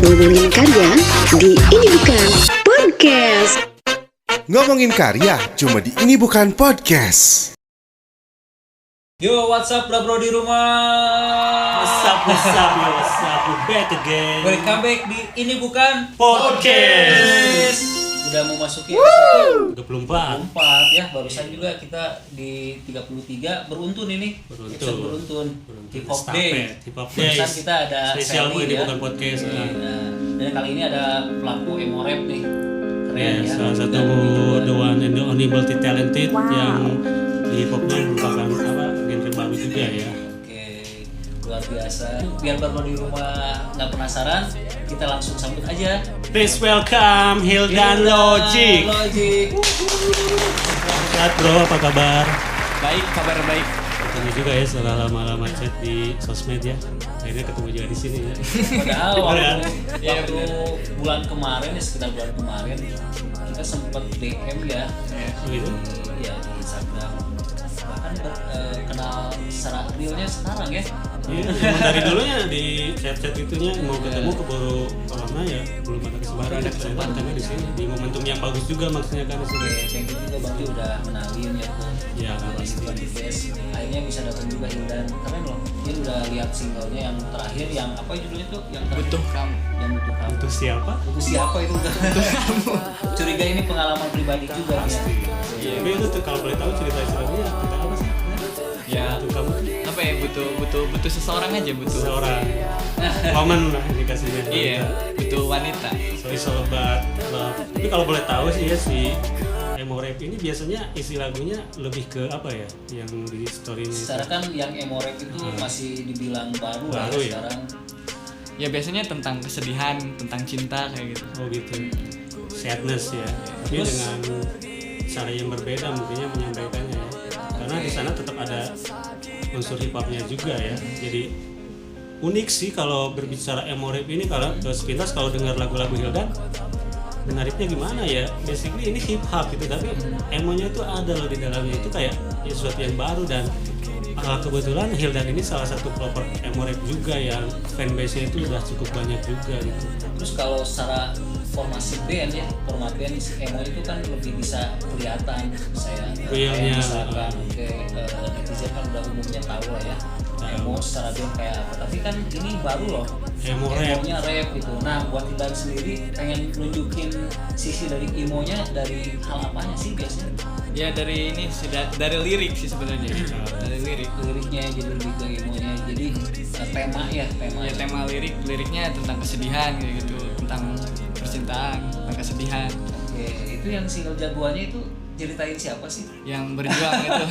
Ngomongin karya di Ini Bukan Podcast. Ngomongin karya cuma di Ini Bukan Podcast. Yo, what's up bro di rumah? What's up, we're back again. Welcome back di Ini Bukan Podcast. Udah mau masukin episode 24. 24 ya, barusan juga kita di 33 beruntun ini. Episode beruntun. Hip Hop Day. Hip Hop Barusan Days. kita ada Spesial Sally Ini ya. Bukan Podcast. Nah, dan kali ini ada pelaku emo rap nih. Keren Ya, ya. salah satu Dan the one and the only multi talented yang di hip hopnya merupakan genre baru juga ya. Oke, luar biasa. Biar baru di rumah nggak penasaran, kita langsung sambut aja. Please welcome Hildan Logic. Logic. Sehat bro, apa kabar? Baik, kabar baik. Ketemu juga ya setelah lama-lama chat di sosmed ya. Akhirnya ketemu juga di sini ya. Padahal Iya, waktu bulan kemarin ya, sekitar bulan kemarin kita sempat DM ya, Gitu. ya di Instagram. Bahkan kenal secara realnya sekarang ya. Iya, emang dari dulunya di chat-chat itunya mau ketemu keburu corona ya, belum ada kesempatan di sini di momentum yang bagus juga maksudnya kan di sini. Oke, kayak gitu juga Bang Ji udah kenalin ya tuh. Ya, pasti. Akhirnya bisa datang juga Hildan. Keren loh. Dia udah lihat singlenya yang terakhir yang apa judulnya tuh? Yang terakhir. Butuh kamu. Yang butuh kamu. Itu siapa? Itu siapa itu? Curiga ini pengalaman pribadi juga ya. Iya, tapi itu tuh kalau boleh tahu cerita-ceritanya tentang apa sih? Ya, Itu kamu apa ya, butuh seseorang aja, butuh. seorang woman lah dikasihnya. Iya, butuh wanita. So it's all about love. Tapi kalau boleh tahu sih ya si emo rap ini biasanya isi lagunya lebih ke apa ya? Yang di story ini. Secara kan yang emo rap itu masih dibilang baru lah Baru ya? sekarang. Ya biasanya tentang kesedihan, tentang cinta kayak gitu. Oh gitu, sadness ya. Tapi Terus- dengan cara yang berbeda mungkinnya menyampaikannya ya. Karena di sana tetap ada unsur hip hopnya juga ya. Jadi unik sih kalau berbicara emo rap ini. Kalau sepintas kalau dengar lagu-lagu Hildan, menariknya gimana ya? Basically ini hip hop gitu, tapi emonya itu ada loh di dalamnya, itu kayak ya sesuatu yang baru. Dan kebetulan Hildan ini salah satu pelopor emo rap juga yang fanbase-nya itu udah cukup banyak juga gitu. Terus kalau secara formasi band ya, format band emo itu kan lebih bisa kelihatan saya. Realnya. Misalkan netizen kan udah umumnya tahu lah ya. Emo secara band kayak apa, tapi kan ini baru loh. Emo rap. Emonya rap gitu. Nah, buat Hildan sendiri pengen nunjukin sisi dari emonya dari hal apanya sih biasanya? Ya dari ini sih, dari lirik sih sebenarnya. Dari lirik. Liriknya jadi lebih ke emonya. Jadi tema ya, Ya tema liriknya tentang kesedihan kayak gitu, tentang percintaan, tentang kesedihan. Oke, itu yang single jagoannya itu ceritain siapa sih? Yang berjuang gitu.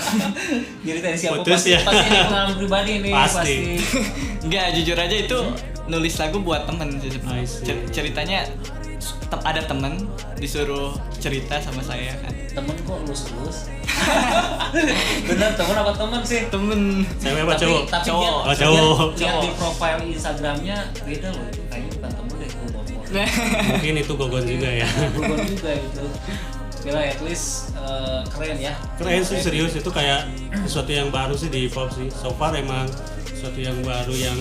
Ceritain siapa? Putus Pasti, ya? pasti ini pengalaman pribadi nih. Pasti. Enggak, jujur aja itu nulis lagu buat temen sih sebenarnya. I see. Ceritanya ada temen disuruh cerita sama saya kan. Temen kok lulus. Bener temen apa temen sih? Temen. Cewek apa cowok? Tapi Cowok. lihat- Oh, cowok. lihat di profile Instagramnya beda loh. Itu kayaknya bukan temen deh, humor. Mungkin itu gogon juga ya. Bukan juga itu. Gila, at least keren ya. Keren sih, serius itu kayak sesuatu yang baru sih di hip hop sih. So far emang sesuatu yang baru yang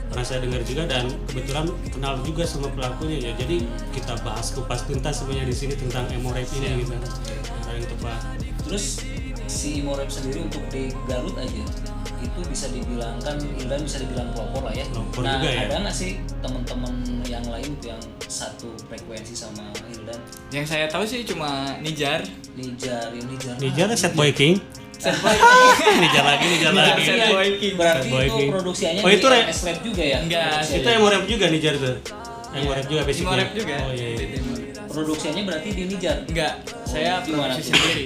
pernah saya dengar juga, dan kebetulan kenal juga sama pelakunya ya. Jadi kita bahas kupas tuntas sebenarnya di sini tentang emo rap ini gitu. Cara yang tepat. Terus si emo rap sendiri untuk di Garut aja itu bisa dibilang kan Hildan bisa dibilang pelopor lah ya. Pelopor Nah, juga ya. ada nggak sih teman-teman yang lain tuh yang satu frekuensi sama Hildan? Yang saya tahu sih cuma Nijar. Nijar. Nijar Sad Boy King. Nijar lagi. Sad Boy King. Berarti Sad Boy itu King. produksinya Oh, itu di rap? MS Rap juga ya? Enggak, Produksinya. Itu emo rap juga Nijar tuh. Emo rap juga basicnya. Emo rap juga. Oh iya. Produksinya berarti di Nijar. Enggak, saya Gimana produksi tuh? sendiri.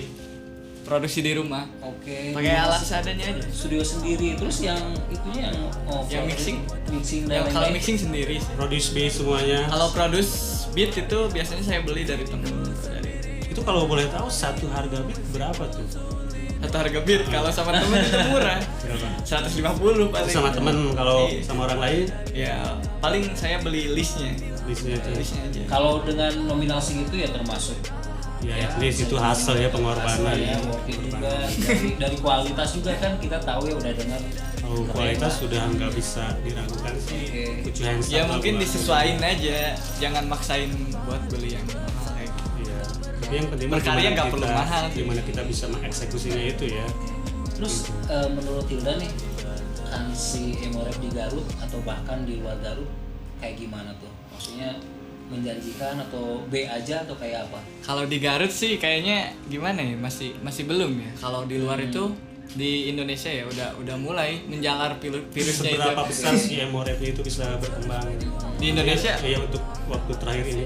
Produksi di rumah. Oke. Pakai alat seadanya aja. Studio sendiri. Terus yang itunya yang Yang mixing. dan Yang kalau lain-lain. mixing sendiri sih. Produce beat semuanya. Kalau produce beat itu biasanya saya beli dari temen. Itu kalau boleh tahu satu harga beat berapa tuh? Satu harga beat, kalau sama temen itu murah. Berapa? 150 paling. Sama temen, kalau Iya. sama orang lain Ya, paling saya beli listnya. listnya tuh. Listnya aja. Kalau dengan nominal segitu ya termasuk Ya, at least itu hasil ya, pengorbanan hasil ya, worth it juga. Dari kualitas juga kan kita tahu ya, udah dengar Kalau kualitas sudah nggak bisa diragukan sih. Put your hands Ya up mungkin lah buat- disesuaiin aja, jangan maksain buat beli yang mahal kayak gitu. Iya. Tapi yang penting mah Berkarya gimana nggak perlu kita- mahal sih. Gimana kita bisa mengeksekusinya itu ya. Terus menurut Hilda nih, kan si Emorep di Garut atau bahkan di luar Garut kayak gimana tuh? Maksudnya menjanjikan atau B aja atau kayak apa? Kalau di Garut sih kayaknya gimana ya, masih belum ya. Kalau di luar itu di Indonesia ya udah mulai menjalar virusnya Seberapa itu. besar si Emorep itu bisa berkembang Di Indonesia? Iya, untuk waktu terakhir ini.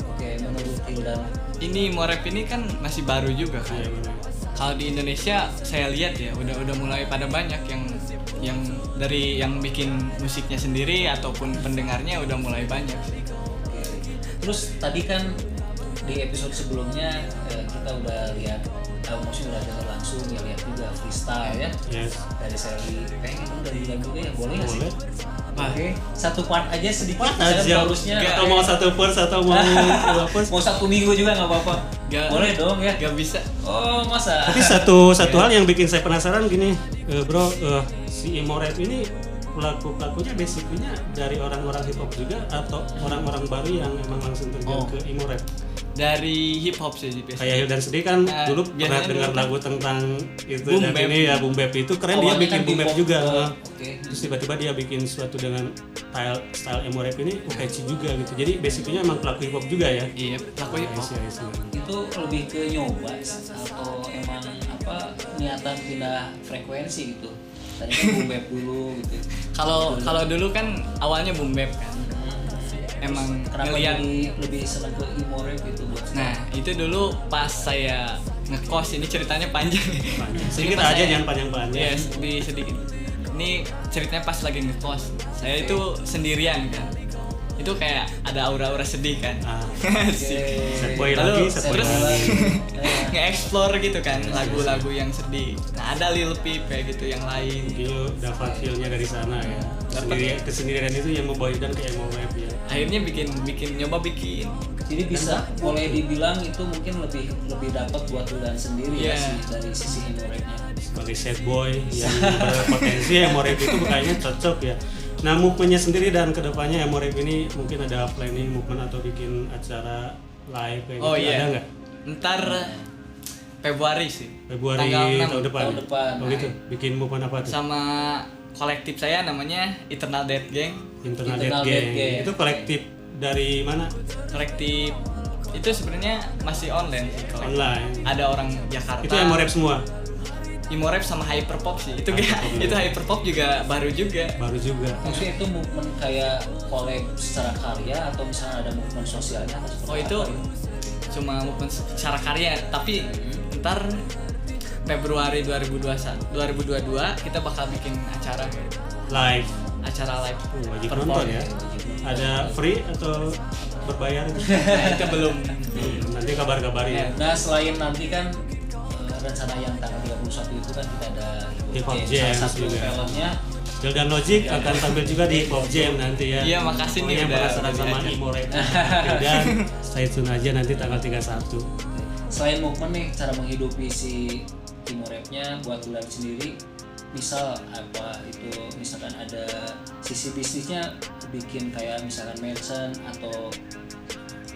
Oke, menurut Hilda Ini Morep ini kan masih baru juga kan. Iya, benar. Kalau di Indonesia saya lihat ya udah mulai pada banyak yang dari yang bikin musiknya sendiri ataupun pendengarnya udah mulai banyak sih. Oke. Terus tadi kan di episode sebelumnya kita udah lihat, maksudnya udah dengar langsung ya, lihat juga freestyle ya Yes. dari seri. Kayaknya kita udah bilang juga ya, boleh nggak sih? Boleh. Oke, satu part aja sedikit. Aja. Misalnya harusnya Atau mau satu verse atau mau dua verse. mau 1 minggu juga nggak apa-apa. Boleh dong ya. Gak bisa. Oh masa? Tapi satu hal yang bikin saya penasaran gini, bro, si Emorep ini pelakunya basicnya dari orang-orang hip hop juga atau orang-orang baru yang emang langsung terjun ke Emorep? Dari hip hop sih biasanya. Kayak Hildan sendiri kan dulu pernah biasanya dengar dulu kan lagu tentang itu Boom dan bap. ini ya boom bap itu keren, dia Awalnya bikin kan boom bap hip hop, juga. Oke. Terus tiba-tiba dia bikin sesuatu dengan style Emorep ini catchy juga gitu. Jadi basicnya emang pelaku hip hop juga ya. Iya, pelaku hip hop. I see. Itu lebih ke nyoba atau emang apa niatan pindah frekuensi gitu? Tadi kan boom bap dulu gitu. Kalau dulu kan awalnya boom bap kan. Emang Kenapa ngeliat. jadi lebih seneng ke emo rap gitu buat Nah, itu dulu pas saya ngekos, ini ceritanya panjang. Sedikit Pas aja saya- jangan panjang-panjang. Iya, sedikit. Ini ceritanya pas lagi ngekos. Saya itu sendirian kan. Itu kayak ada aura-aura sedih kan. Ah, Sih. sad boy Lalu lagi, sad boy terus lagi. nge-explore gitu kan lagu-lagu yang sedih. Nah, ada Lil Peep kayak gitu yang lain. Gio dapat feel-nya dari sana ya. Kesendirian itu yang membawa Hildan ke emo rap ya. Akhirnya nyoba bikin. Jadi bisa boleh dibilang itu mungkin lebih dapat buat Hildan sendiri ya Iya. sih dari sisi emo rapnya. Sebagai sad boy yang berpotensi emo rap itu kayaknya cocok ya. Nah, movementnya sendiri dan kedepannya emo rap ini mungkin ada planning movement atau bikin acara live kayak Oh gitu, iya. ada nggak? Ntar Februari sih. Februari Tanggal 6. tahun depan. Tahun depan. Oh gitu. Bikin movement apa tuh? Sama kolektif saya namanya Eternal Dead Gang. Internal Internal Dead Dead Gang. Gang. Itu kolektif dari mana? Kolektif itu sebenarnya masih online sih kolektif. Online. Ada orang Jakarta. Itu emo rap semua. Emo rap sama hyperpop sih. Itu Hyperpop itu hyperpop juga baru juga. Baru juga. Maksudnya itu movement kayak collab secara karya atau misalnya ada movement sosialnya atau seperti Oh itu apa gitu? cuma movement secara karya, tapi ntar Februari 2022 kita bakal bikin acara Live. live. Wajib Perform. nonton ya. Ada free atau berbayar itu? Nah, itu belum. Nanti kabar-kabarin ya. Nah selain nanti kan rencana yang tanggal 31 itu kan kita ada Hip Hop salah Jam satu juga. filmnya. Hildan Logic akan tampil juga di Hip Hop Jam nanti ya. Iya, makasih nih Pokoknya udah penasaran sama diajak. emo rap. Hildan, stay tune aja nanti tanggal 31. Selain movement nih cara menghidupi si emo rapnya buat Hildan sendiri, misal apa itu misalkan ada sisi bisnisnya bikin kayak misalkan merchant atau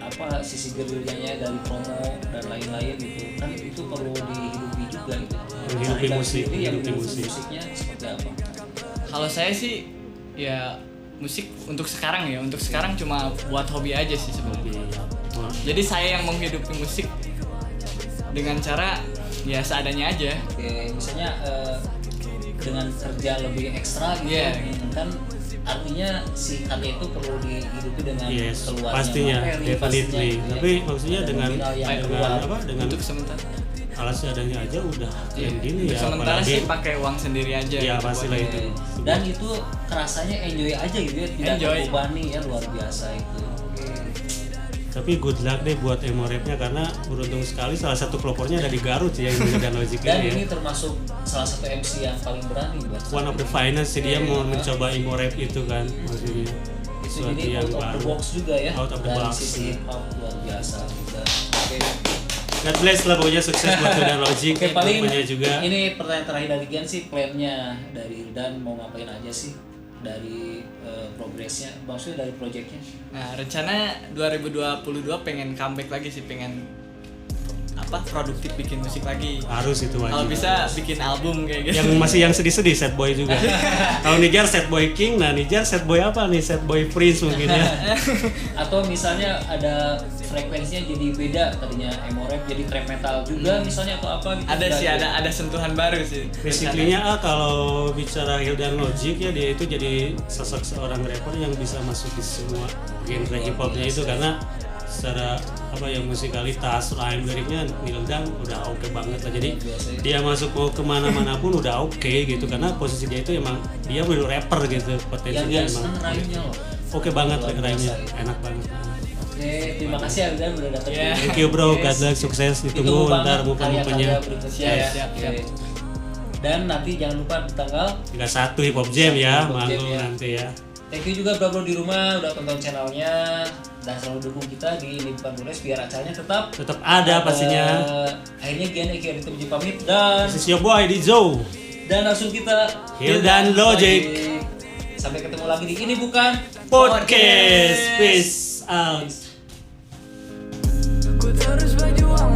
apa sisi gerilyanya dari promo dan lain-lain gitu kan itu perlu dihidupi juga gitu. Menghidupi Hildan musik, sendiri yang menghidupi menghidupi musik. musiknya seperti apa? Kalau saya sih ya musik untuk sekarang cuma buat hobi aja sih sebenarnya. Wah, Jadi saya yang menghidupi musik dengan cara ya seadanya aja. Oke, misalnya dengan kerja lebih ekstra gitu Iya. kan artinya si karya itu perlu dihidupi dengan yes, keluarnya pastinya, materi, definitely. pastinya gitu ya. Tapi maksudnya Ada dengan nominal yang dengan keluar. apa? Dengan Untuk sementara. alat seadanya aja udah kayak gini Untuk ya. sementara Apalagi sih pakai uang sendiri aja. ya gitu pastilah buat- itu. Dan itu kerasanya enjoy aja gitu ya, tidak Enjoy. terbebani ya, luar biasa itu. Oke. Tapi good luck deh buat emo rapnya karena beruntung sekali salah satu pelopornya ada di Garut sih yang Hildan Logic Dan ini ini ya. termasuk salah satu MC yang paling berani buat One of the finest sih dia mau mencoba emo rap itu kan maksudnya. itu Sesuatu jadi yang out of the baru. box juga ya Out of the dari box. sisi hip hop luar biasa juga. Oke. God bless lah pokoknya, sukses buat Hildan Logic. Oke, paling Pokoknya juga. ini pertanyaan terakhir dari Gian sih, plannya dari Hildan mau ngapain aja sih dari progresnya, maksudnya dari projectnya. Nah, rencana 2022 pengen comeback lagi sih, pengen produktif bikin musik lagi. Harus itu Kalau wajib. bisa bikin album kayak gitu. Yang masih yang sedih-sedih Sad Boy juga. Kalau Nijar Sad Boy King, nah Nijar Sad Boy apa nih? Sad Boy Prince mungkin ya. Atau misalnya ada frekuensinya jadi beda, tadinya emo rap jadi trap metal juga misalnya, atau apa gitu. Ada sih, ada sentuhan baru sih. Basically-nya kalau bicara Hildan Logic ya, dia itu jadi sosok seorang rapper yang bisa masuk di semua genre hip hopnya itu, karena secara musikalitas, rhyme, liriknya Hildan udah oke banget lah. Jadi dia masuk mau kemana-mana pun udah oke gitu, karena posisi dia itu emang dia bener rapper gitu, potensinya yang emang rhyme-nya loh. oke banget lah, Luar rhyme-nya biasa. enak banget. Oke, terima kasih Hildan udah datang. Yeah. Thank you bro, God bless, sukses, ditunggu ntar karya-karya muka-mukanya. berikutnya. Siap. Oke. Dan nanti jangan lupa di tanggal 31 Hip Hop Jam ya, Hip Hop Jam manggung ya. nanti ya. Thank you juga bro di rumah udah tonton channelnya dan selalu dukung kita di Ini Bukan Tulis biar acaranya tetap Ada pastinya. Akhirnya Gian Eki Aditya Puji pamit dan This is your boy Dizo. langsung kita Hildan Logic Sampai ketemu lagi di Ini Bukan Podcast. Peace out. Ku terus berjuang